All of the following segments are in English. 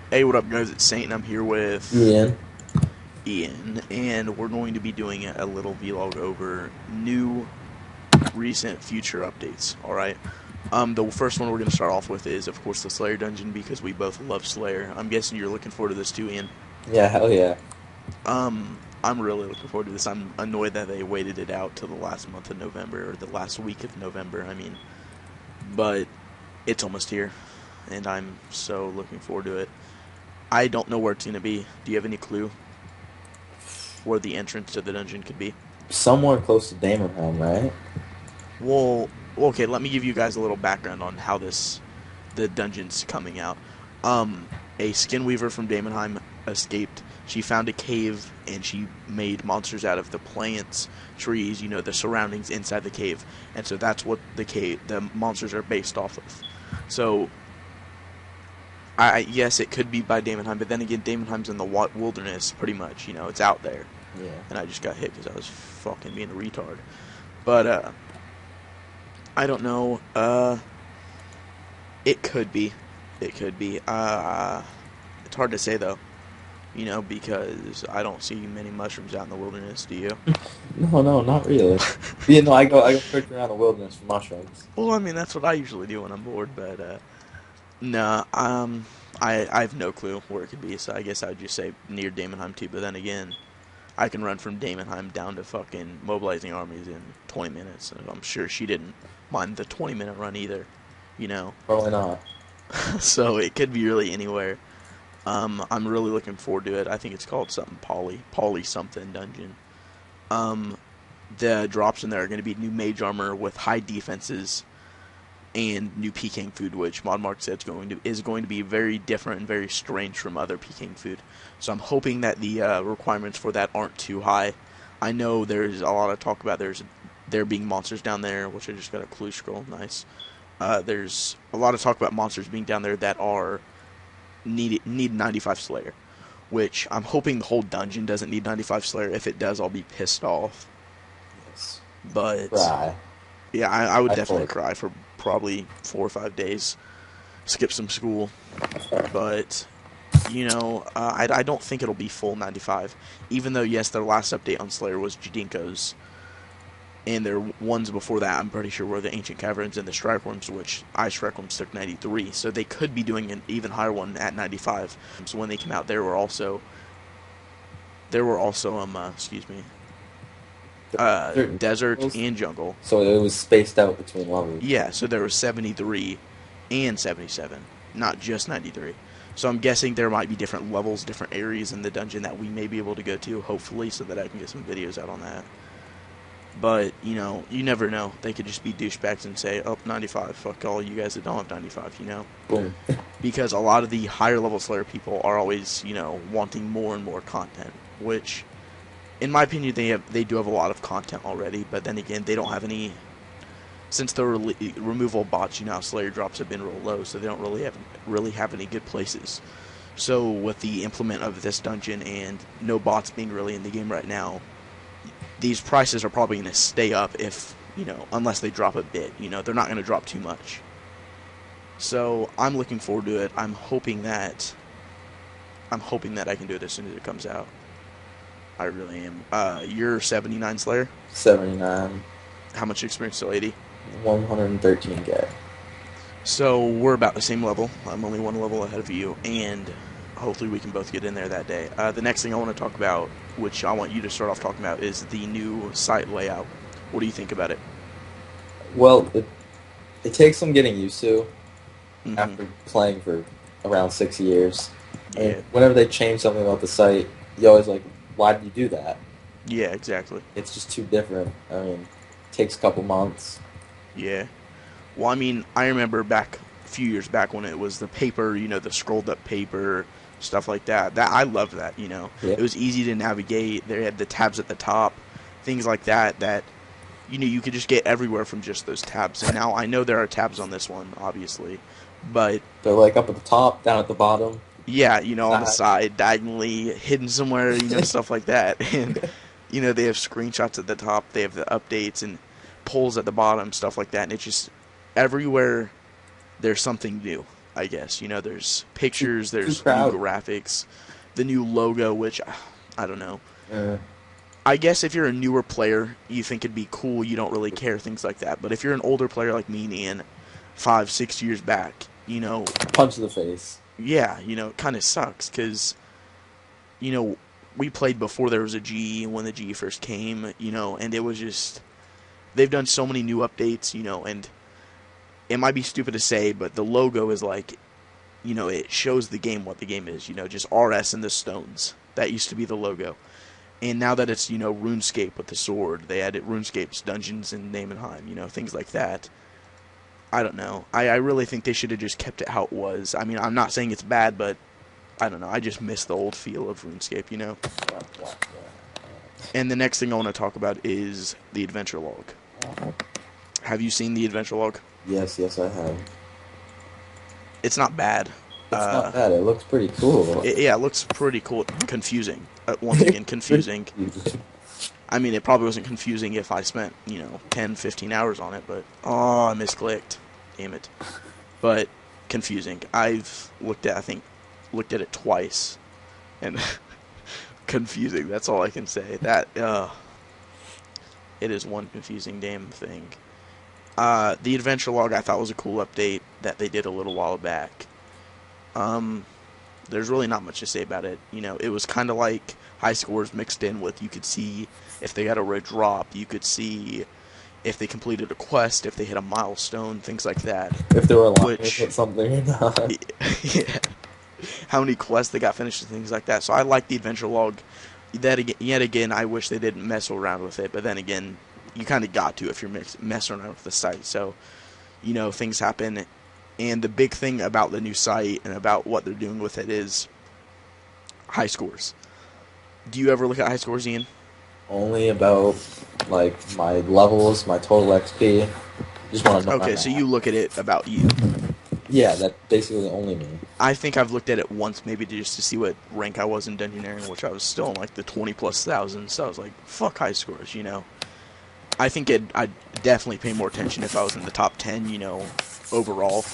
Hey, what up, guys? It's Saint, and I'm here with Yeah. Ian, and we're going to be doing a little vlog over new, recent, future updates. All right. The first one we're going to start off with is, of course, the Slayer dungeon because we both love Slayer. I'm guessing you're looking forward to this too, Ian. Yeah, hell yeah. I'm really looking forward to this. I'm annoyed that they waited it out to the last month of November or the last week of November. I mean, but it's almost here, and I'm so looking forward to it. I don't know where it's going to be. Do you have any clue where the entrance to the dungeon could be? Somewhere close to Damonhelm, right? Well, okay, let me give you guys a little background on how the dungeon's coming out. A skin weaver from Damonheim escaped. She found a cave and she made monsters out of the plants, trees, the surroundings inside the cave. And so that's what the monsters are based off of. So yes, it could be by Damonheim, but then again, Damonheim's in the wilderness, pretty much. It's out there. Yeah. And I just got hit because I was fucking being a retard. But I don't know. It could be. It could be. It's hard to say though. Because I don't see many mushrooms out in the wilderness. Do you? No, no, not really. I go search around the wilderness for mushrooms. Well, I mean that's what I usually do when I'm bored. But nah. I have no clue where it could be. So I guess I'd just say near Damonheim too. But then again, I can run from Damonheim down to fucking mobilizing armies in 20 minutes. And I'm sure she didn't mind the 20-minute run either. You know. Probably not. So it could be really anywhere. I'm really looking forward to it. I think it's called something Poly something dungeon. The drops in there are going to be new mage armor with high defenses and new PKING food, which ModMark said is going to be very different and very strange from other PKING food. So I'm hoping that the requirements for that aren't too high. I know there's a lot of talk about there being monsters down there, which I just got a clue scroll. Nice. There's a lot of talk about monsters being down there that are need 95 Slayer, which I'm hoping the whole dungeon doesn't need 95 Slayer. If it does, I'll be pissed off. Yes. But Cry. yeah, I would I definitely fully. cry for probably 4 or 5 days. Skip some school, but I don't think it'll be full 95. Even though yes, their last update on Slayer was Jadinko's, and their ones before that, I'm pretty sure, were the Ancient Caverns and the Strikeworms, which Strikeworms took 93. So they could be doing an even higher one at 95. So when they came out, excuse me, Certain desert levels, and jungle. so it was spaced out between levels. Yeah, so there was 73 and 77, not just 93. So I'm guessing there might be different levels, different areas in the dungeon that we may be able to go to, hopefully, so that I can get some videos out on that. But, you never know. They could just be douchebags and say, oh, 95, fuck all you guys that don't have 95, Boom. Because a lot of the higher level Slayer people are always, wanting more and more content, which, in my opinion, they do have a lot of content already, but then again, they don't have any, since the removal bots, Slayer drops have been real low, so they don't really have any good places. So with the implement of this dungeon and no bots being really in the game right now, these prices are probably going to stay up unless they drop a bit. They're not going to drop too much. So I'm looking forward to it. I'm hoping that I can do it as soon as it comes out. I really am. You're 79 Slayer. 79. How much experience still 80? 113K. So we're about the same level. I'm only one level ahead of you, and hopefully we can both get in there that day. The next thing I want to talk about, which I want you to start off talking about, is the new site layout. What do you think about it? Well, it takes some getting used to Mm-hmm. after playing for around 6 years. And Yeah. whenever they change something about the site, you always like, why did you do that? Yeah, exactly. It's just too different. I mean, it takes a couple months. Yeah. Well, I mean, I remember a few years back when it was the paper, the scrolled up paper, stuff like that. I loved that. Yeah. It was easy to navigate. They had the tabs at the top, things like that you could just get everywhere from just those tabs. And now I know there are tabs on this one, obviously, but They're like up at the top, down at the bottom. yeah, on the Side. side, diagonally, hidden somewhere, stuff like that. And they have screenshots at the top. They have the updates and polls at the bottom, stuff like that. And it's just everywhere there's something new. I guess. You know, there's pictures, Too there's new crowded. graphics, the new logo, which I don't know. Uh, I guess if you're a newer player, you think it'd be cool, you don't really care, things like that. But if you're an older player like me, Ian, 5, 6 years back, you know, punch to the face. yeah, you know, it kind of sucks because, you know, we played before there was a G, when the G first came, you know, and it was just, they've done so many new updates, you know, and it might be stupid to say, but the logo is like, you know, it shows the game what the game is, you know, just RS and the stones. That used to be the logo. And now that it's, you know, Runescape with the sword, they added Runescape's Dungeons and Namenheim, you know, things like that. I don't know. I really think they should have just kept it how it was. I mean, I'm not saying it's bad, but I don't know. I just miss the old feel of Runescape, you know? And the next thing I want to talk about is the adventure log. Have you seen the adventure log? Yes, I have. It's not bad. It's not bad. It looks pretty cool. Yeah, it looks pretty cool. Confusing. Once again, confusing. I mean, it probably wasn't confusing if I spent, you know, 10, 15 hours on it, but, oh, I misclicked. Damn it. But, confusing. I've looked at it twice, and confusing, that's all I can say. It is one confusing damn thing. The adventure log I thought was a cool update that they did a little while back. There's really not much to say about it. You know, it was kind of like high scores mixed in with, you could see if they got a red drop, you could see if they completed a quest, if they hit a milestone, things like that. If they were aligned with something or not. Yeah. How many quests they got finished and things like that. So I like the adventure log. Yet again, I wish they didn't mess around with it, but then again, you kind of got to if you're messing around with the site. So, you know, things happen. And the big thing about the new site and about what they're doing with it is high scores. Do you ever look at high scores, Ian? Only about, like, my levels, my total XP. Just want to know. Okay, so you look at it about you. Yeah, that's basically only me. I think I've looked at it once, maybe just to see what rank I was in Dungeoneering, which I was still in, like, the 20+ thousand, so I was like, fuck high scores, you know? I think I'd definitely pay more attention if I was in the top 10, you know, overall.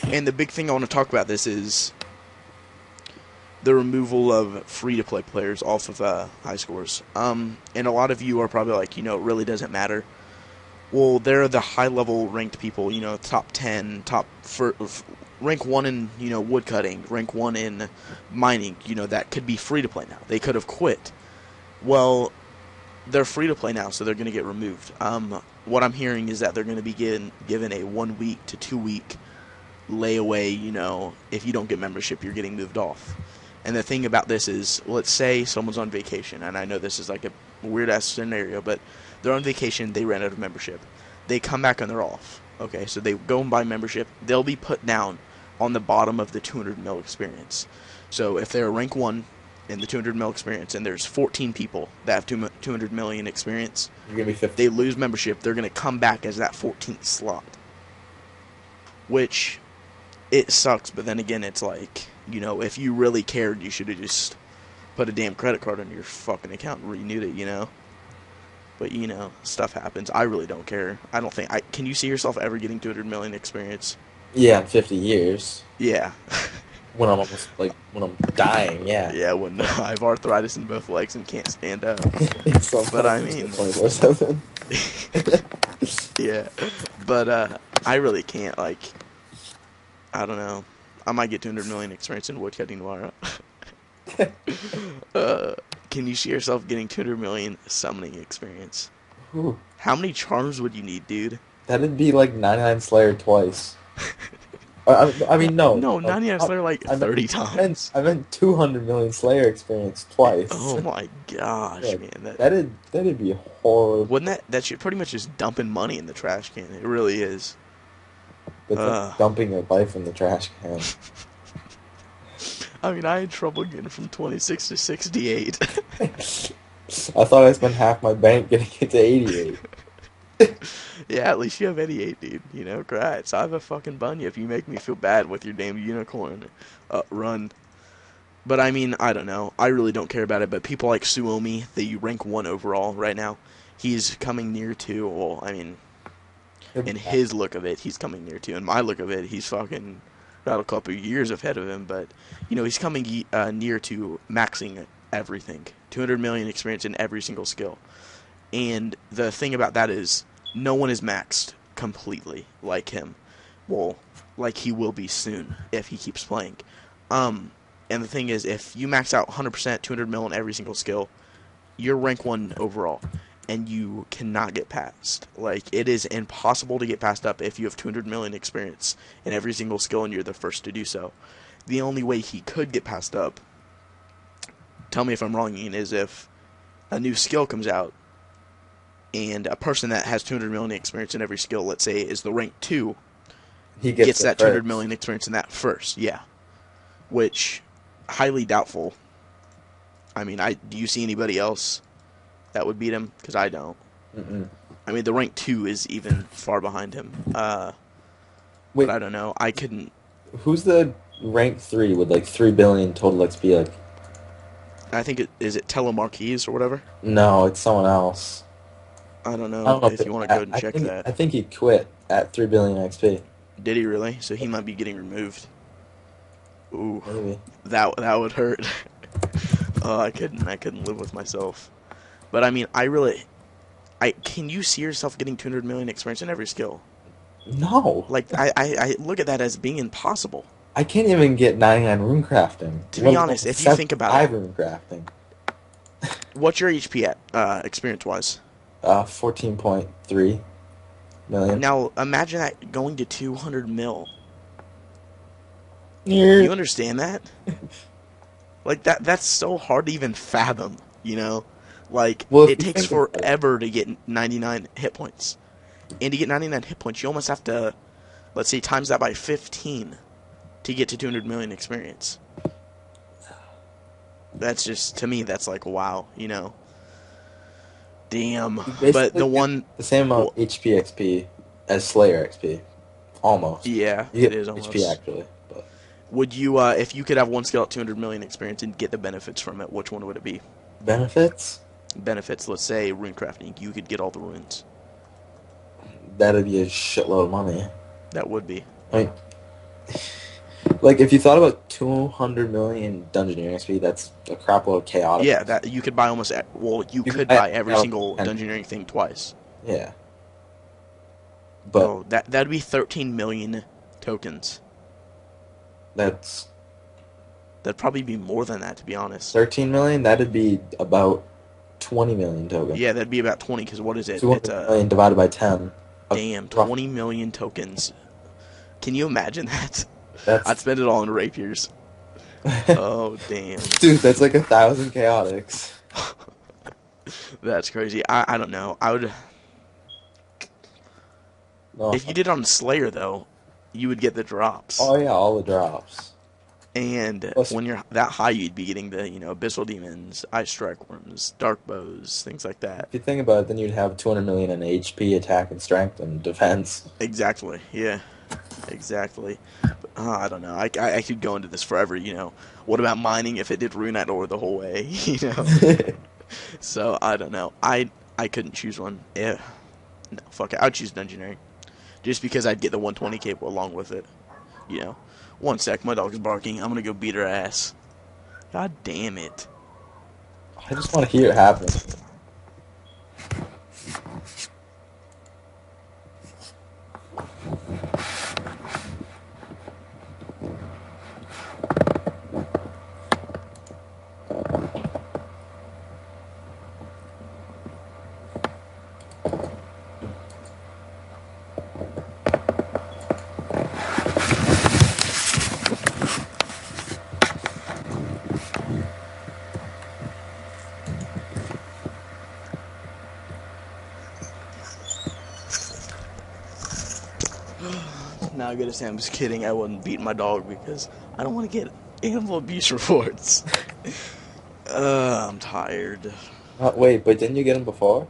And the big thing I want to talk about this is the removal of free-to-play players off of high scores. And a lot of you are probably like, you know, it really doesn't matter. Well, they're the high-level ranked people, you know, top 10, rank 1 in, you know, woodcutting, rank 1 in mining, you know, that could be free-to-play now. They could have quit. Well, they're free-to-play now, so they're going to get removed. What I'm hearing is that they're going to be given a 1 week to 2 week layaway, you know, if you don't get membership, you're getting moved off. And the thing about this is, let's say someone's on vacation, and I know this is like a weird-ass scenario, but they're on vacation, they ran out of membership. They come back and they're off. Okay, so they go and buy membership. They'll be put down on the bottom of the 200 mil experience. So if they're rank 1 in the 200 mil experience, and there's 14 people that have 200 million experience, You're gonna be 50. they lose membership, they're going to come back as that 14th slot. Which, it sucks, but then again, it's like, you know, if you really cared, you should have just put a damn credit card on your fucking account and renewed it, you know? But, you know, stuff happens. I really don't care. I don't think... Can you see yourself ever getting 200 million experience? Yeah, in 50 years. Yeah. When I'm almost, like, when I'm dying, yeah. Yeah, when I have arthritis in both legs and can't stand up. So But I mean... 24/7. Yeah. But, I really can't, like... I don't know. I might get 200 million experience in woodcutting tomorrow. Can you see yourself getting 200 million summoning experience? Ooh. How many charms would you need, dude? That'd be like 99 Slayer twice. I mean, no. No, 99 Slayer like 30 times. I meant 200 million Slayer experience twice. Oh my gosh, Yeah, man. That'd be horrible. Wouldn't that should pretty much just dumping money in the trash can. It really is. It's like dumping your life in the trash can. I mean, I had trouble getting from 26 to 68. I thought I spent half my bank getting it to 88. Yeah, at least you have 88, dude. You know, congrats. I have a fucking bunya if you make me feel bad with your damn unicorn run. But I mean, I don't know. I really don't care about it. But people like Suomi, the rank 1 overall right now, he's coming near to, well, I mean, In his look of it, he's coming near to. In my look of it, he's fucking about a couple of years ahead of him. But, you know, he's coming near to maxing everything. 200 million experience in every single skill. And the thing about that is, no one is maxed completely like him. Well, like he will be soon if he keeps playing. And the thing is, if you max out 100%, 200 mil in every single skill, you're rank 1 overall. And you cannot get past. Like, it is impossible to get passed up if you have 200 million experience in every single skill and you're the first to do so. The only way he could get passed up, tell me if I'm wrong, Ian, is if a new skill comes out and a person that has 200 million experience in every skill, let's say, is the rank 2, He gets that 200 first. million experience in that first, yeah. Which, highly doubtful. I mean, do you see anybody else that would beat him? Because I don't. I mean, the rank 2 is even far behind him. Wait, but I don't know. I couldn't. who's the rank 3 with like 3 billion total XP? Like, I think is it Telemarquise or whatever? no, it's someone else. I don't know, I don't know if you want to go ahead and check that. I think he quit at 3 billion XP. Did he really? So he might be getting removed. Ooh, Maybe. that would hurt. Oh, I couldn't live with myself. But I mean, can you see yourself getting 200 million experience in every skill? No. Like, I look at that as being impossible. I can't even get 99 rune crafting. To be honest, if you think about it, rune crafting. What's your HP at, experience-wise? 14.3 million. Now, imagine that going to 200 mil. You understand that? Like, that's so hard to even fathom, you know? Like, Well, it takes forever to get 99 hit points. And to get 99 hit points, you almost have to, let's say, times that by 15 to get to 200 million experience. That's just, to me, that's like, wow, you know? Damn. But the same amount of HP XP as Slayer XP. Almost. Yeah, you it is almost. HP actually. But would you, if you could have one skill at 200 million experience and get the benefits from it, which one would it be? benefits? Benefits, let's say rune crafting. You could get all the runes. That'd be a shitload of money. That would be. I mean, like, if you thought about 200 million Dungeoneering XP, that's a crap load of chaotic. Yeah, that you could buy almost. Well, you could buy every single Dungeoneering thing twice. Yeah. But oh, that'd be 13 million tokens. That'd probably be more than that, to be honest. 13 million. That'd be about 20 million tokens. Yeah, that'd be about 20. Because what is it? 200 million divided by 10. Damn, 20 million tokens. Can you imagine that? That's... I'd spend it all in rapiers. Oh, damn. Dude, that's like 1,000 chaotics. That's crazy. I don't know. I would... No. If you did on Slayer, though, you would get the drops. Oh, yeah, all the drops. And when you're that high, you'd be getting the, you know, Abyssal Demons, Ice Strike Worms, Dark Bows, things like that. If you think about it, then you'd have 200 million in HP, attack, and strength, and defense. Exactly, yeah. Exactly. But, I don't know. I could go into this forever, you know. What about mining if it did Rune at Ore the whole way, you know? So, I don't know. I couldn't choose one. Yeah. No, fuck it. I'd choose Dungeoneering. Just because I'd get the 120k along with it, you know. One sec, my dog is barking. I'm gonna go beat her ass. God damn it. I just want to hear it happen. Now I gotta say I'm just kidding. I wasn't beating my dog because I don't want to get animal abuse reports. I'm tired. Wait, but didn't you get him before?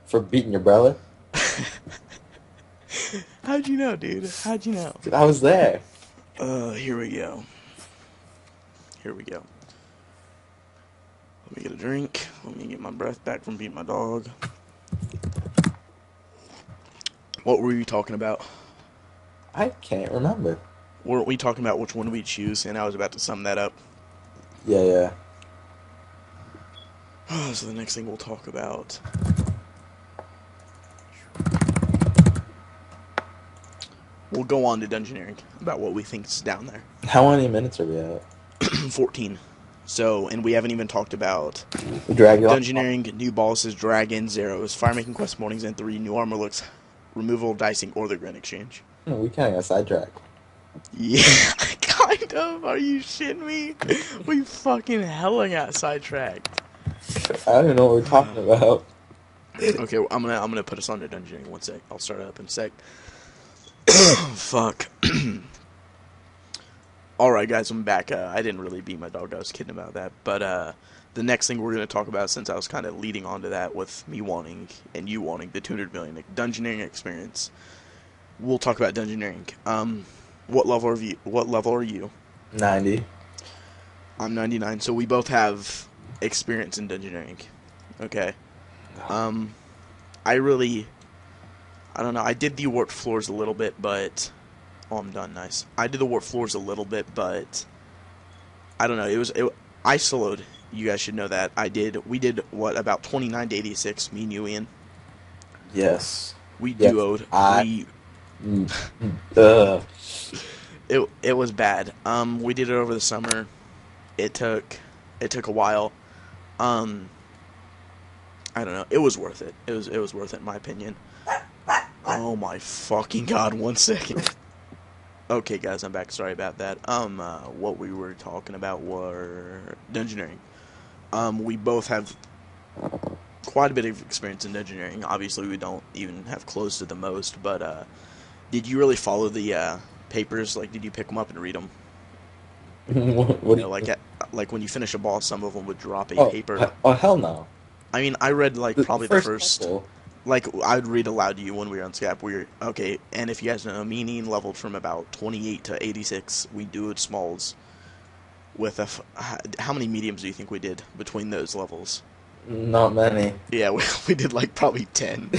For beating your brother? How'd you know, dude? How'd you know? Dude, I was there. Here we go. Here we go. Let me get a drink. Let me get my breath back from beating my dog. What were you talking about? I can't remember. Weren't we talking about which one we choose? And I was about to sum that up. Yeah. So the next thing we'll talk about. We'll go on to Dungeoneering, about what we think is down there. How many minutes are we at? 14. So, and we haven't even talked about Dungeoneering, new bosses, dragons, zeros, fire-making quest mornings, and 3 new armor looks, removal, dicing, or the Grin Exchange. We kind of got sidetracked. Yeah, kind of. Are you shitting me? We fucking hella got sidetracked. I don't even know what we're talking about. Okay, I'm gonna put us on to Dungeoneering. One sec. I'll start it up in a sec. Fuck. Alright guys, I'm back. I didn't really beat my dog, I was kidding about that. But the next thing we're going to talk about, since I was kind of leading on to that with me wanting, and you wanting, the 200 million Dungeoneering experience, we'll talk about Dungeoneering. What level are you? 90. I'm 99, so we both have experience in Dungeoneering. Okay. I don't know, I did the warped floors a little bit, but... Oh, I'm done, nice. I did the warped floors a little bit, but... I don't know, I soloed. You guys should know that. We did, what, about 29 to 86, me and you, Ian? Yes. We duoed. It was bad. We did it over the summer. It took a while. I don't know. It was worth it. It was worth it in my opinion. Oh my fucking god, 1 second. Okay guys, I'm back. Sorry about that. What we were talking about were Dungeoneering. We both have quite a bit of experience in Dungeoneering. Obviously we don't even have close to the most, but did you really follow the papers? Like, did you pick them up and read them? What like when you finish a boss, some of them would drop a paper. Oh, hell no. I mean, I read probably the first couple. Like, I'd read aloud to you when we were on Skype. Okay, and if you guys know, me and Ian leveled from about 28 to 86. We do it smalls. With how many mediums do you think we did between those levels? Not many. Yeah, we did like probably 10.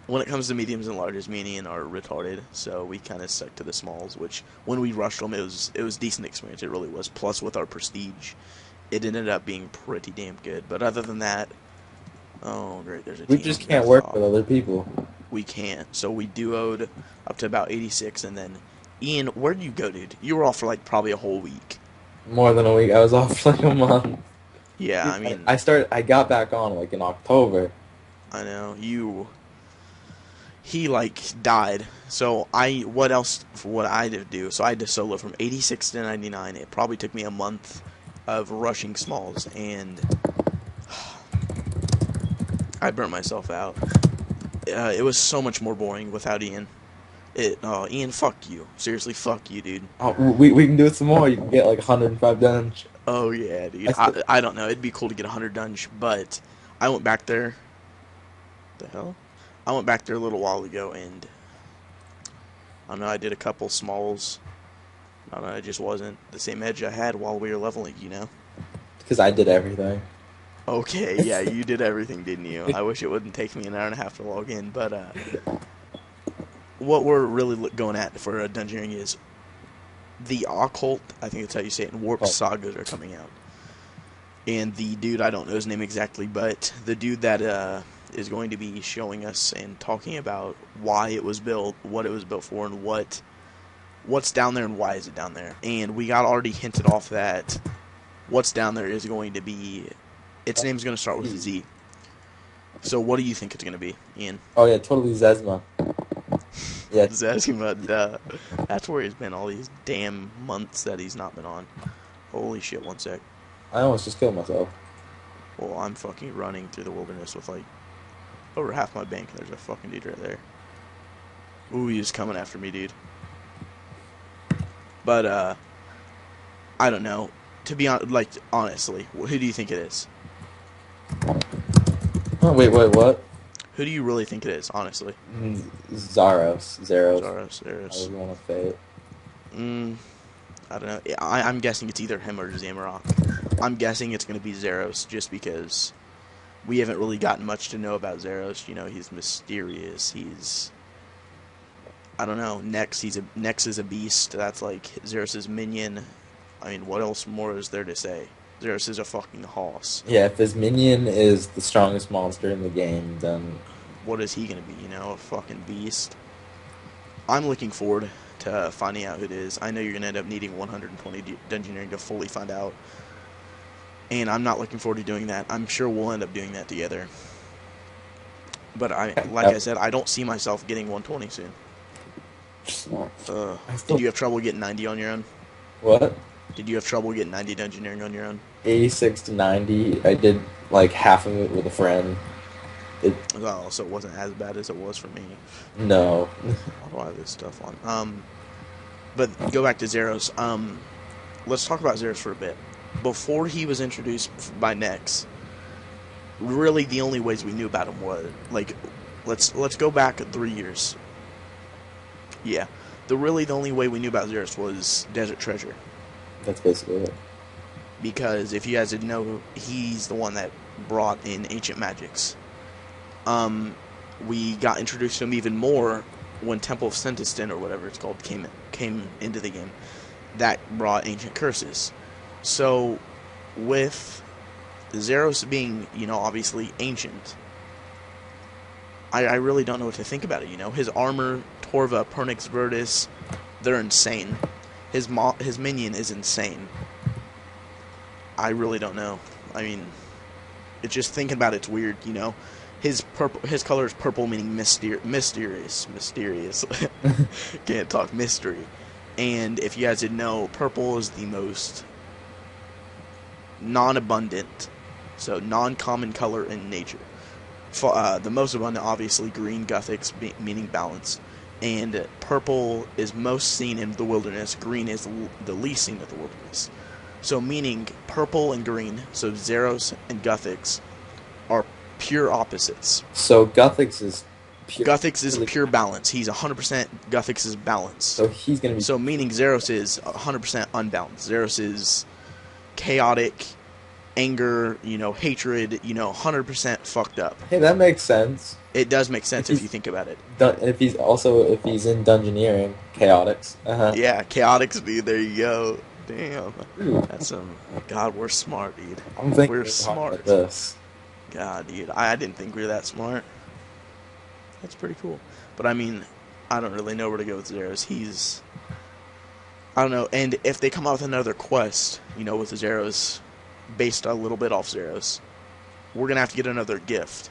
When it comes to mediums and larges, me and Ian are retarded, so we kind of stuck to the smalls. Which when we rushed them, it was decent experience. It really was. Plus, with our prestige, it ended up being pretty damn good. But other than that. Oh, great, there's a team. We just can't work with other people. We can't. So we duoed up to about 86, and then... Ian, where did you go, dude? You were off for, like, probably a whole week. More than a week. I was off for, like, a month. Yeah, I mean... I got back on, like, in October. I know. He, like, died. So, what else would I do? So, I had to solo from 86 to 99. It probably took me a month of rushing smalls, and... I burnt myself out. It was so much more boring without Ian. Ian, fuck you. Seriously, fuck you, dude. Oh, we can do it some more. You can get like 105 dunge. Oh yeah, dude. I don't know. It'd be cool to get 100 dunge, but I went back there. The hell? I went back there a little while ago, and I don't know. I did a couple smalls. I don't know. It just wasn't the same edge I had while we were leveling, you know. Because I did everything. Okay, yeah, you did everything, didn't you? I wish it wouldn't take me an hour and a half to log in, but what we're really going at for Dungeoneering is the occult, I think that's how you say it, and warped sagas are coming out. And the dude, I don't know his name exactly, but the dude that is going to be showing us and talking about why it was built, what it was built for, and what's down there and why is it down there. And we got already hinted off that what's down there is going to be... Its name's going to start with a Z. So what do you think it's going to be, Ian? Oh, yeah, totally ZEZIMA. Yeah. ZEZIMA, duh. That's where he's been all these damn months that he's not been on. Holy shit, 1 sec. I almost just killed myself. Well, I'm fucking running through the wilderness with, like, over half my bank. There's a fucking dude right there. Ooh, he's coming after me, dude. But, I don't know. To be honestly, who do you think it is? Oh, wait, what? Who do you really think it is, honestly? Zeros. Zeros. I would want to say it. I don't know. I'm guessing it's either him or Zamarok. I'm guessing it's going to be Zeros, just because we haven't really gotten much to know about Zeros. You know, he's mysterious. He's, I don't know. Nex is a beast. That's like Zeros' minion. I mean, what else more is there to say? Zeros is a fucking hoss. Yeah, if his minion is the strongest monster in the game, then what is he gonna be? You know, a fucking beast. I'm looking forward to finding out who it is. I know you're gonna end up needing 120 Dungeoneering to fully find out, and I'm not looking forward to doing that. I'm sure we'll end up doing that together. But I said, I don't see myself getting 120 soon. Did you have trouble getting 90 on your own? What? Did you have trouble getting 90 Dungeoneering on your own? 86 to 90. I did like half of it with a friend. Oh, so it wasn't as bad as it was for me. No. How do I have this stuff on? But go back to Zeros. Let's talk about Zeros for a bit. Before he was introduced by Nex, really the only ways we knew about him was like, let's go back 3 years. Yeah, the only way we knew about Zeros was Desert Treasure. That's basically it. Because if you guys didn't know, he's the one that brought in Ancient Magics. We got introduced to him even more when Temple of Sentiston, or whatever it's called, came into the game. That brought Ancient Curses. So, with Zeros being, you know, obviously ancient, I really don't know what to think about it, you know. His armor, Torva, Pernix Verdis, they're insane. His minion is insane. I really don't know. I mean, it's just thinking about it's weird, you know. His color is purple, meaning mysterious. Can't talk mystery. And if you guys didn't know, purple is the most non-abundant, so non-common color in nature. The most abundant, obviously, green, Guthix, meaning balance. And purple is most seen in the wilderness. Green is the least seen in the wilderness. So meaning purple and green, so Zeros and Guthix, are pure opposites. So Guthix is pure... Guthix is pure balance. He's 100% Guthix is balance. So he's going to be... So meaning Zeros is 100% unbalanced. Zeros is chaotic, anger, you know, hatred, you know, 100% fucked up. Hey, that makes sense. It does make sense if you think about it. If he's in Dungeoneering, chaotics. Yeah, chaotics, dude. There you go. Damn. That's some... God, we're smart, dude. I'm thinking we're smart. Like this. God, dude. I didn't think we were that smart. That's pretty cool. But, I mean, I don't really know where to go with Zeros. He's... I don't know. And if they come out with another quest, you know, with the Zeros, based a little bit off Zeros, we're going to have to get another gift.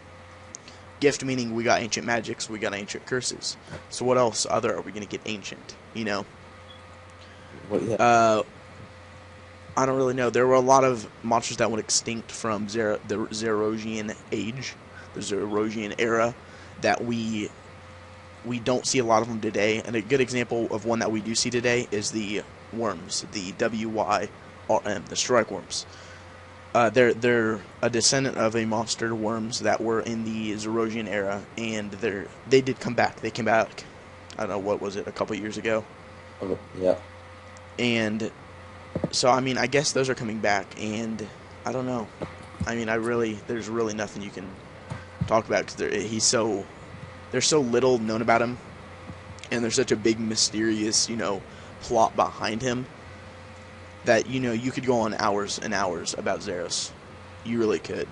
Gift meaning we got Ancient Magics, we got Ancient Curses. So what else other are we going to get Ancient, you know? Well, yeah. I don't really know. There were a lot of monsters that went extinct from the Zerosian age, the Zerosian era, that we don't see a lot of them today. And a good example of one that we do see today is the worms, the WYRM, the strike worms. They're a descendant of a monster worms that were in the Zerosian era, and they did come back. They came back, I don't know, what was it, a couple years ago? Yeah. And so, I mean, I guess those are coming back, and I don't know. I mean, there's really nothing you can talk about, because there's so little known about him, and there's such a big, mysterious, you know, plot behind him, that, you know, you could go on hours and hours about Zeros. You really could.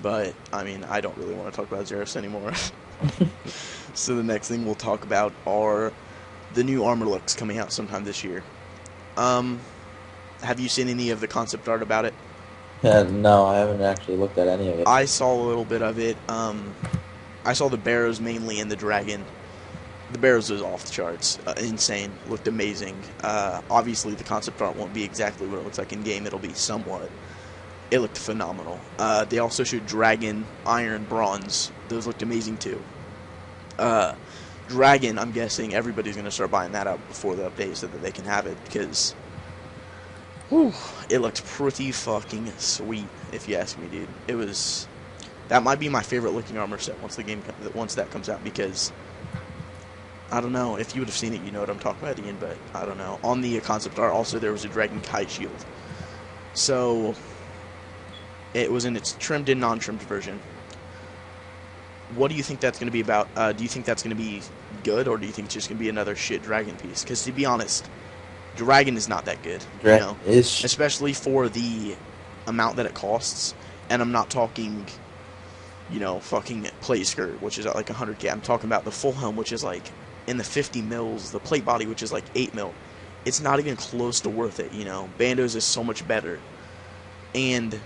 But, I mean, I don't really want to talk about Zeros anymore. So the next thing we'll talk about are the new armor looks coming out sometime this year. Have you seen any of the concept art about it? No, I haven't actually looked at any of it. I saw a little bit of it. I saw the Barrows mainly and the Dragon. The Barrows was off the charts. Insane. Looked amazing. Obviously, the concept art won't be exactly what it looks like in-game. It'll be somewhat. It looked phenomenal. They also showed Dragon, Iron, Bronze. Those looked amazing, too. Dragon, I'm guessing everybody's going to start buying that out before the update so that they can have it, because it looked pretty fucking sweet, if you ask me, dude. It was... That might be my favorite looking armor set once that comes out, because... I don't know. If you would have seen it, you know what I'm talking about, Ian, but I don't know. On the concept art, also, there was a Dragon Kite Shield. So, It was in its trimmed and non-trimmed version. What do you think that's going to be about? Do you think that's going to be good, or do you think it's just going to be another shit dragon piece? Because to be honest, dragon is not that good, you know, especially for the amount that it costs. And I'm not talking, you know, fucking plate skirt, which is at like 100k. I'm talking about the full helm, which is like in the 50 mils, the plate body, which is like 8 mil. It's not even close to worth it, you know. Bando's is so much better. And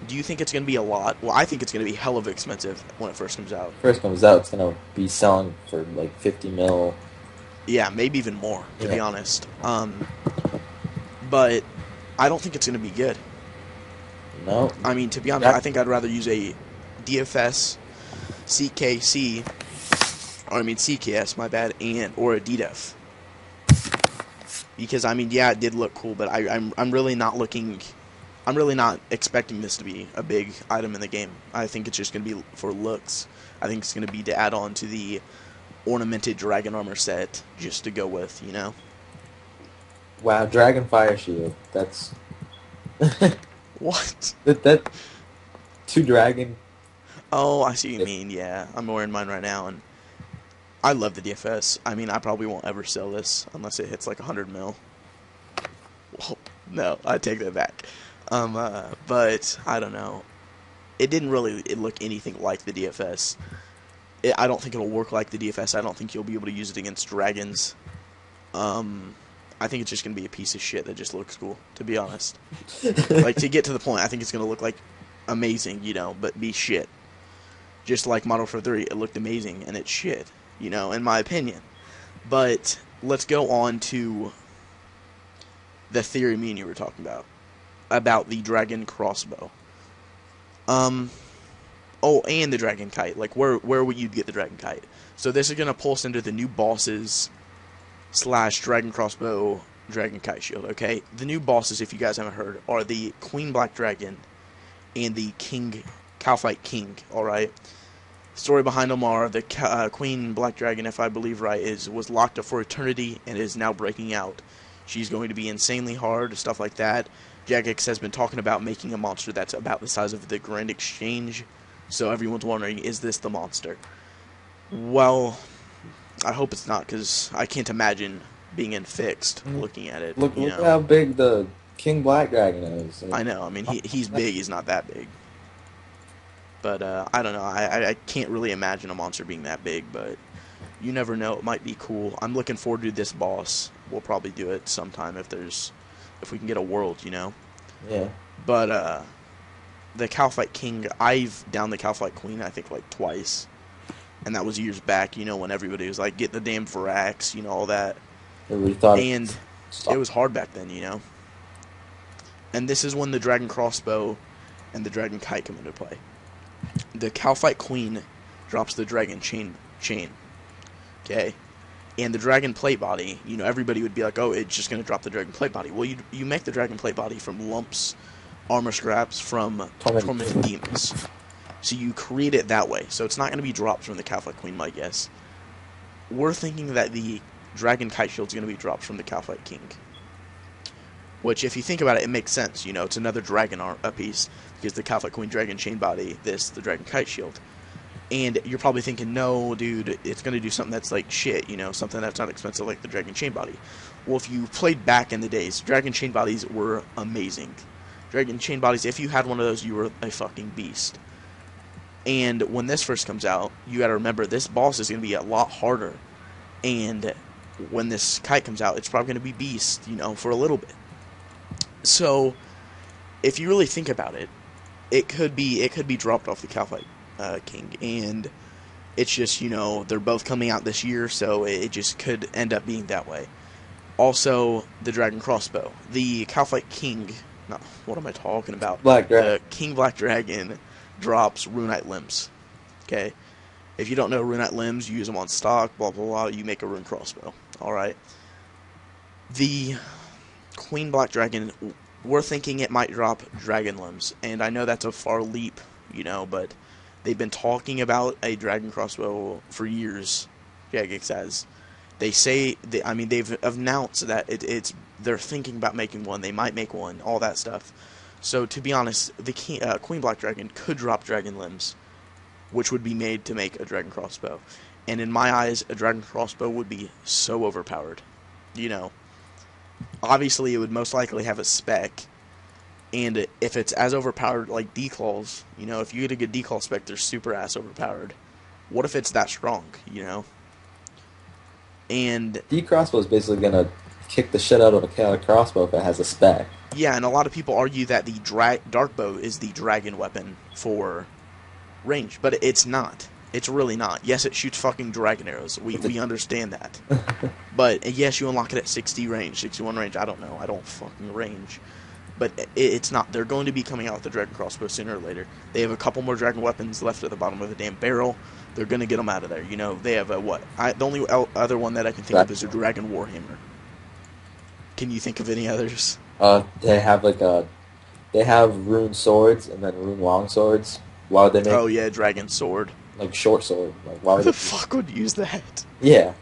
do you think it's going to be a lot? Well, I think it's going to be hell of expensive when it first comes out. First comes out, it's going to be selling for like 50 mil. Yeah, maybe even more, to be honest. But I don't think it's going to be good. No. I mean, to be honest, I think I'd rather use a DFS, CKC, or I mean CKS, my bad, or a DDEF. Because I mean, yeah, it did look cool, but I'm really not looking. I'm really not expecting this to be a big item in the game. I think it's just going to be for looks. I think it's going to be to add on to the ornamented dragon armor set, just to go with, you know. Wow, dragon fire shield. That's what? That 2 dragon. Oh, I see what you mean. Yeah, I'm wearing mine right now, and I love the DFS. I mean, I probably won't ever sell this unless it hits like 100 mil. Well, no, I take that back. But I don't know. It didn't really look anything like the DFS. I don't think it'll work like the DFS. I don't think you'll be able to use it against dragons. I think it's just going to be a piece of shit that just looks cool, to be honest. Like, to get to the point, I think it's going to look like amazing, you know, but be shit. Just like Modern Warfare 3, it looked amazing, and it's shit, you know, in my opinion. But let's go on to the theory me and you were talking about the dragon crossbow. Oh, and the dragon kite. Like, where would you get the dragon kite? So this is going to pulse into the new bosses / dragon crossbow, dragon kite shield, okay? The new bosses, if you guys haven't heard, are the Queen Black Dragon and the Cowfight King, alright? The story behind them are the Queen Black Dragon, if I believe right, was locked up for eternity and is now breaking out. She's going to be insanely hard, stuff like that. Jagex has been talking about making a monster that's about the size of the Grand Exchange. So everyone's wondering, is this the monster? Well, I hope it's not, because I can't imagine being fixed looking at it. Look how big the King Black Dragon is. I know. I mean, he's big. He's not that big. But I don't know. I can't really imagine a monster being that big, but you never know. It might be cool. I'm looking forward to this boss. We'll probably do it sometime if we can get a world, you know. Yeah. But the Cowfight King, I've downed the Cowfight Queen, I think, like twice. And that was years back, you know, when everybody was like, get the damn Varax, you know, all that. And it was hard back then, you know. And this is when the Dragon Crossbow and the Dragon Kite come into play. The Cowfight Queen drops the Dragon Chain. Okay? And the Dragon Plate Body, you know, everybody would be like, oh, it's just going to drop the Dragon Plate Body. Well, you make the Dragon Plate Body from lumps, armor scraps, from tormented demons. So you create it that way. So it's not going to be dropped from the Cowfight Queen, my guess. We're thinking that the Dragon Kite Shield is going to be dropped from the Cowfight King. Which, if you think about it, it makes sense. You know, it's another dragon piece. Because the Cowfight Queen Dragon Chain Body, the Dragon Kite Shield. And you're probably thinking, no, dude, it's going to do something that's like shit, you know, something that's not expensive like the Dragon Chain Body. Well, if you played back in the days, Dragon Chain Bodies were amazing. Dragon Chain Bodies, if you had one of those, you were a fucking beast. And when this first comes out, you got to remember, this boss is going to be a lot harder. And when this kite comes out, it's probably going to be beast, you know, for a little bit. So, if you really think about it, it could be dropped off the Cowfight King, and it's just, you know, they're both coming out this year, so it just could end up being that way. Also, the Dragon Crossbow, the Cowfight King. No, what am I talking about? The King Black Dragon drops runite limbs. Okay, if you don't know runite limbs, you use them on stock. Blah blah blah. You make a rune crossbow. All right. The Queen Black Dragon, we're thinking it might drop dragon limbs, and I know that's a far leap, you know, but they've been talking about a dragon crossbow for years. Jagex says they say they've announced that they're thinking about making one. They might make one, all that stuff. So to be honest, the Queen Black Dragon could drop dragon limbs, which would be made to make a dragon crossbow. And in my eyes, a dragon crossbow would be so overpowered. You know, obviously it would most likely have a spec, and if it's as overpowered like declaws, you know, if you get a good declaw spec, they're super ass overpowered. What if it's that strong, you know? And D-crossbow is basically gonna kick the shit out of a chaotic crossbow if it has a spec. yeah, and a lot of people argue that the dark bow is the dragon weapon for range, but it's not. It's really not. Yes, it shoots fucking dragon arrows. We understand that. But yes, you unlock it at 60 range, 61 range. I don't know. I don't fucking range. But it's not. They're going to be coming out with the dragon crossbow sooner or later. They have a couple more dragon weapons left at the bottom of the damn barrel. They're going to get them out of there. You know, they have a what? The only other one that I can think of is a dragon warhammer. Can you think of any others? They have they have rune swords and then rune long swords. Why would they make? Oh yeah, dragon sword. Like short sword. Like why would Who the fuck would use that? Yeah.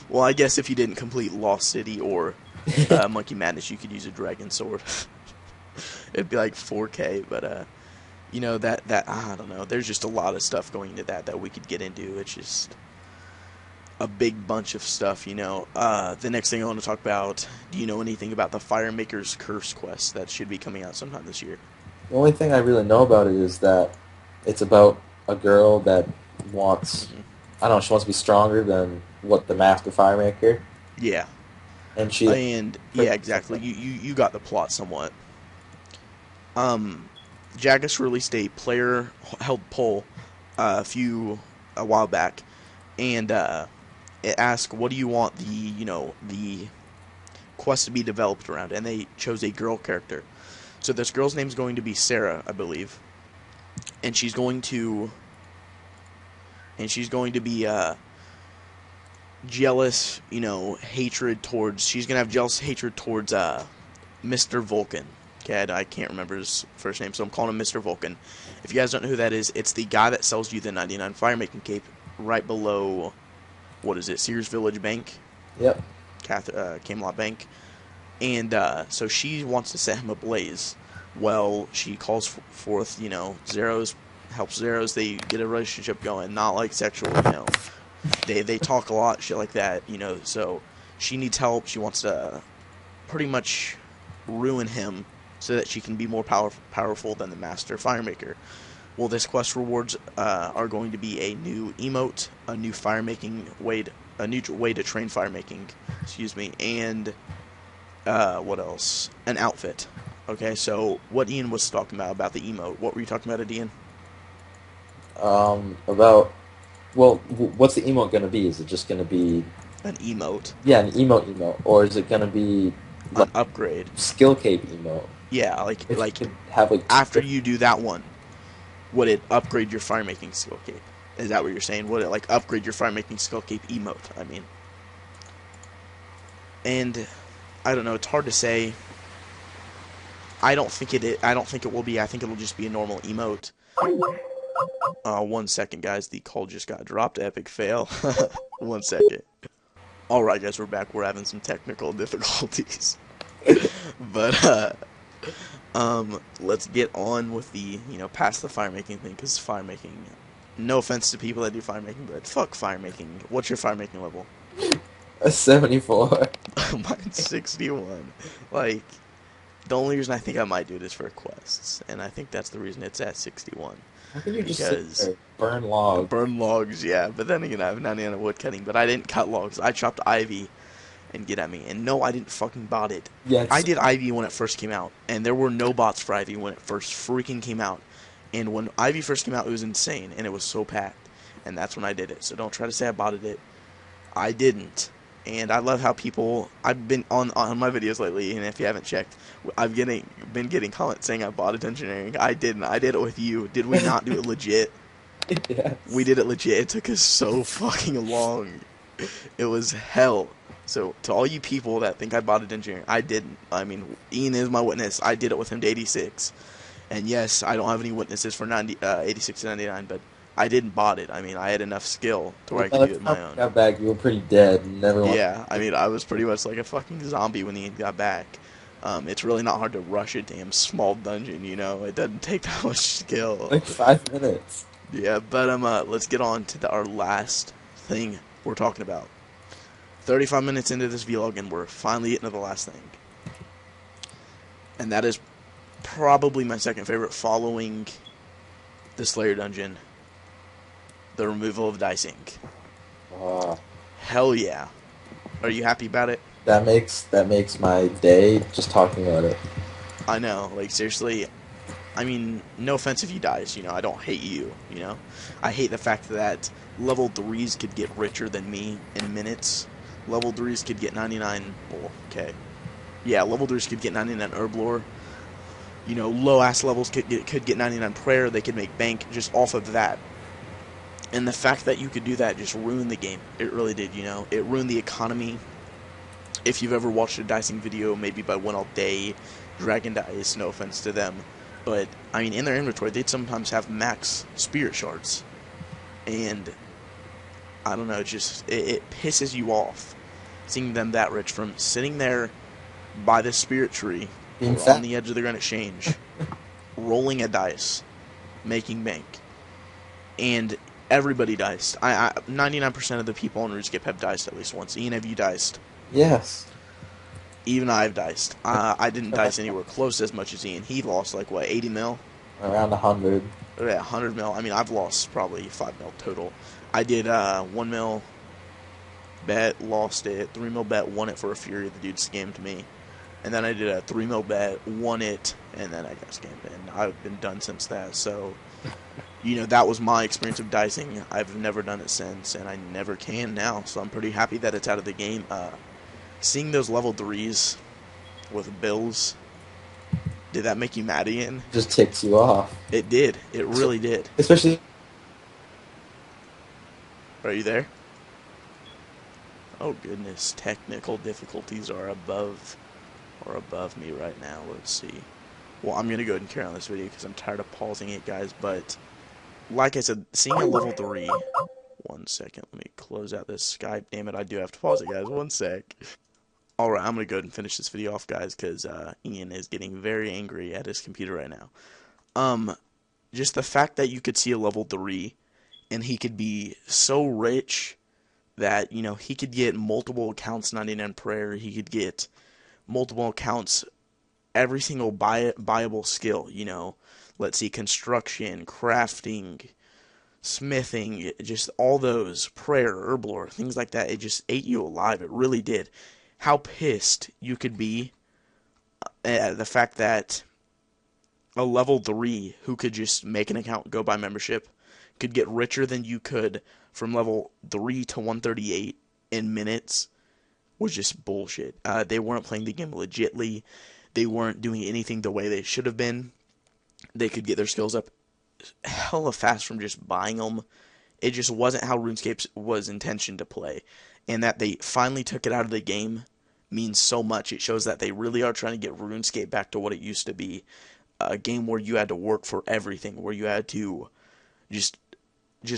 Well, I guess if you didn't complete Lost City or Monkey Madness, you could use a dragon sword. It'd be like 4K, but you know that I don't know. There's just a lot of stuff going into that we could get into. It's just a big bunch of stuff, you know. The next thing I want to talk about, do you know anything about the Firemakers Curse quest that should be coming out sometime this year? The only thing I really know about it is that it's about a girl that wants, I don't know, she wants to be stronger than what the Master Firemaker. Yeah. And yeah, exactly. You got the plot somewhat. Jagex released a player held poll a while back, and it asked, what do you want the quest to be developed around? And they chose a girl character. So this girl's name is going to be Sarah, I believe. And she's going to be jealous, you know, hatred towards. She's gonna have jealous hatred towards Mr. Vulcan. Okay, I can't remember his first name, so I'm calling him Mr. Vulcan. If you guys don't know who that is, it's the guy that sells you the 99 firemaking cape right below, what is it, Sears Village Bank? Yep. Camelot Bank. And so she wants to set him ablaze. Well, she calls forth, you know, Zeros, helps Zeros. They get a relationship going, not like sexual, you know. They talk a lot, shit like that, you know. So she needs help. She wants to pretty much ruin him so that she can be more powerful than the Master Firemaker. Well, this quest rewards are going to be a new emote, a new a new way to train firemaking, excuse me, and what else? An outfit. Okay, so what Ian was talking about the emote. What were you talking about, Ian? What's the emote going to be? Is it just going to be an emote? Yeah, an emote, or is it going to be an upgrade? Skill cape emote. Yeah, like have after you do that one, would it upgrade your firemaking skill cape? Is that what you're saying? Would it like upgrade your firemaking skill cape emote? I mean, and I don't know. It's hard to say. I don't think it will be. I think it'll just be a normal emote. 1 second, guys. The call just got dropped. Epic fail. 1 second. Alright, guys, we're back. We're having some technical difficulties. But, let's get on with the, you know, past the firemaking thing, because firemaking, no offense to people that do firemaking, but fuck firemaking. What's your firemaking level? A 74. Mine's 61. Like, the only reason I think I might do it is for quests, and I think that's the reason it's at 61. How can you just sit there, burn logs? Burn logs, yeah. But then again, I have 99 wood cutting, but I didn't cut logs. I chopped ivy and get at me. And no, I didn't fucking bot it. Yeah, I did ivy when it first came out, and there were no bots for ivy when it first freaking came out. And when ivy first came out, it was insane, and it was so packed. And that's when I did it. So don't try to say I botted it. I didn't. And I love how people, I've been on my videos lately, and if you haven't checked, I've been getting comments saying I bought a Dungeoneering. I didn't. I did it with you. Did we not do it legit? Yes. We did it legit. It took us so fucking long. It was hell. So to all you people that think I bought a Dungeoneering, I didn't. I mean, Ian is my witness. I did it with him to 86. And yes, I don't have any witnesses for 86 to 99, but I didn't bot it. I mean, I had enough skill to where I could do it my own. Got back, you were pretty dead. Yeah, I mean, I was pretty much like a fucking zombie when he got back. It's really not hard to rush a damn small dungeon, you know? It doesn't take that much skill. Like 5 minutes. Yeah, but let's get on to our last thing we're talking about. 35 minutes into this vlog, and we're finally getting to the last thing. And that is probably my second favorite, following the Slayer dungeon. The removal of dicing. Hell yeah. Are you happy about it? That makes my day just talking about it. I know, like, seriously, I mean, no offense if you dice, you know, I don't hate you, you know? I hate the fact that level 3s could get richer than me in minutes. Level 3s could get 99, well, okay. Yeah, level 3s could get 99 herb lore. You know, low-ass levels could get 99 prayer, they could make bank just off of that. And the fact that you could do that just ruined the game. It really did, you know? It ruined the economy. If you've ever watched a dicing video, maybe by One All Day, Dragon Dice, no offense to them, but, I mean, in their inventory, they'd sometimes have max spirit shards. And, I don't know, it pisses you off seeing them that rich from sitting there by the spirit tree, or on the edge of the Grand Exchange, rolling a dice, making bank. And everybody diced. 99% of the people on Runescape have diced at least once. Ian, have you diced? Yes. Even I've diced. I didn't dice anywhere close as much as Ian. He lost like, what, 80 mil? Around 100. Yeah, 100 mil. I mean, I've lost probably 5 mil total. I did 1 mil bet, lost it. 3 mil bet, won it for a Fury. The dude scammed me. And then I did a 3 mil bet, won it, and then I got scammed. And I've been done since that. So, you know, that was my experience of dicing. I've never done it since, and I never can now. So I'm pretty happy that it's out of the game. Seeing those level 3s with bills, did that make you mad, Ian? Just ticks you off. It did. It really did. Especially... Are you there? Oh goodness, technical difficulties are above me right now. Let's see. Well, I'm gonna go ahead and carry on this video because I'm tired of pausing it, guys. But like I said, seeing a level 3. 1 second, let me close out this Skype. Damn it, I do have to pause it, guys. 1 sec. Alright, I'm gonna go ahead and finish this video off, guys, because Ian is getting very angry at his computer right now. Just the fact that you could see a level 3 and he could be so rich that, you know, he could get multiple accounts 99 prayer, he could get multiple accounts every single buyable skill, you know. Let's see, construction, crafting, smithing, just all those, prayer, herb lore, things like that. It just ate you alive. It really did. How pissed you could be at the fact that a level 3 who could just make an account, go buy membership, could get richer than you could from level 3 to 138 in minutes was just bullshit. They weren't playing the game legitly. They weren't doing anything the way they should have been. They could get their skills up hella fast from just buying them. It just wasn't how RuneScape was intentioned to play. And that they finally took it out of the game means so much. It shows that they really are trying to get RuneScape back to what it used to be. A game where you had to work for everything, where you had to just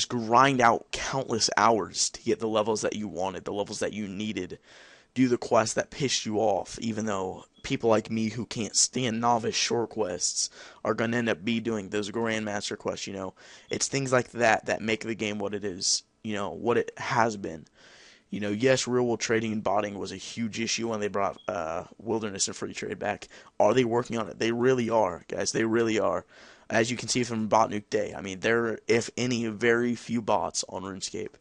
grind out countless hours to get the levels that you wanted, the levels that you needed, do the quests that pissed you off, even though people like me who can't stand novice short quests are going to end up doing those Grandmaster quests, you know. It's things like that that make the game what it is, you know, what it has been. You know, yes, real-world trading and botting was a huge issue when they brought Wilderness and Free Trade back. Are they working on it? They really are, guys. They really are. As you can see from Bot Nuke Day, I mean, there are, if any, very few bots on RuneScape.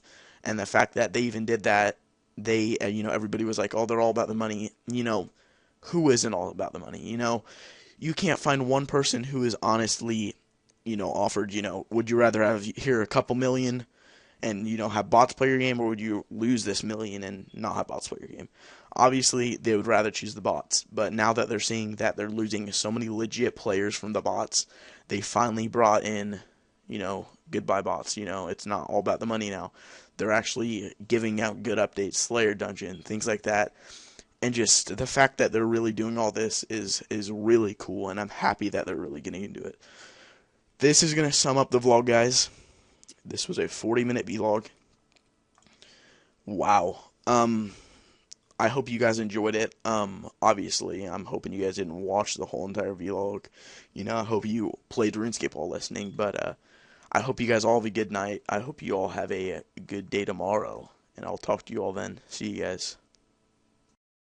And the fact that they even did that, they, you know, everybody was like, oh, they're all about the money. You know, who isn't all about the money? You know, you can't find one person who is honestly, you know, offered, you know, would you rather have here a couple million and, you know, have bots play your game, or would you lose this million and not have bots play your game? Obviously, they would rather choose the bots, but now that they're seeing that they're losing so many legit players from the bots, they finally brought in, you know, goodbye bots. You know, it's not all about the money now. They're actually giving out good updates, Slayer Dungeon, things like that. And just the fact that they're really doing all this is really cool, and I'm happy that they're really getting into it. This is going to sum up the vlog, guys. This was a 40-minute vlog. Wow. I hope you guys enjoyed it. Obviously, I'm hoping you guys didn't watch the whole entire vlog. I hope you played RuneScape while listening, but I hope you guys all have a good night. I hope you all have a good day tomorrow, and I'll talk to you all then. See you guys.